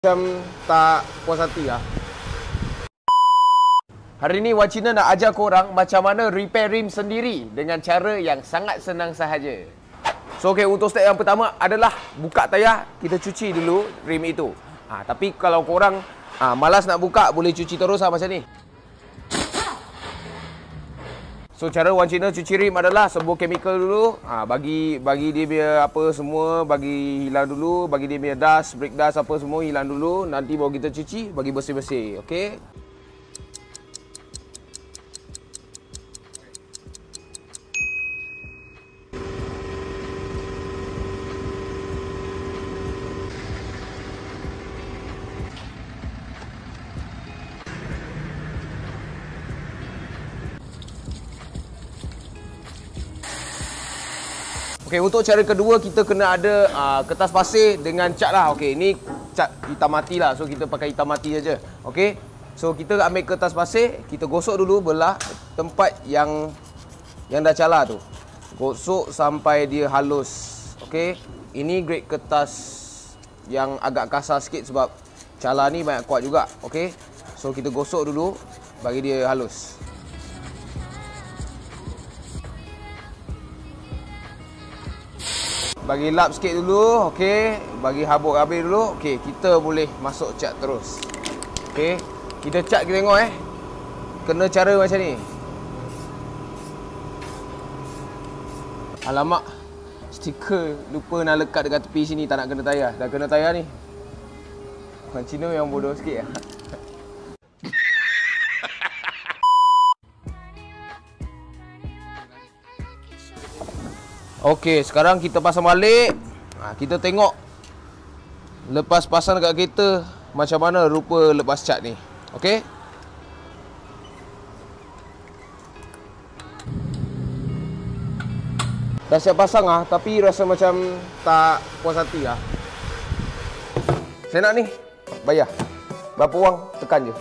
Macam tak puas hati lah. Hari ni Wan Cina nak ajar korang macam mana repair rim sendiri dengan cara yang sangat senang sahaja. So untuk step yang pertama adalah buka tayar, kita cuci dulu rim itu. Tapi kalau korang malas nak buka, boleh cuci terus macam ni. So cara Wan Cina cuci rim adalah sebur chemical dulu, bagi dia punya apa semua, bagi hilang dulu, bagi dia punya dust, brake dust apa semua hilang dulu, nanti baru kita cuci, bagi bersih-bersih, okey? Okey, untuk cara kedua kita kena ada kertas pasir dengan cat lah. Okey, ini cat hitam mati lah. So kita pakai hitam mati saja. Okey. So kita ambil kertas pasir, kita gosok dulu belah tempat yang dah calar tu. Gosok sampai dia halus. Okey. Ini grade kertas yang agak kasar sikit sebab calar ni banyak kuat juga. Okey. So kita gosok dulu bagi dia halus. Bagi lap sikit dulu, okey. Bagi habuk habis dulu, okey. Kita boleh masuk cat terus. Okey. Kita cat, kita tengok kena cara macam ni. Alamak. Stiker lupa nak lekat dekat tepi sini, tak nak kena tayar. Dah kena tayar ni. Wan Cina yang bodoh sikit . Okey, sekarang kita pasang balik. Kita tengok lepas pasang dekat kereta macam mana rupa lepas cat ni. Okey. Dah siap pasang tapi rasa macam tak puas hati lah. Saya nak ni bayar. Berapa wang tekan je.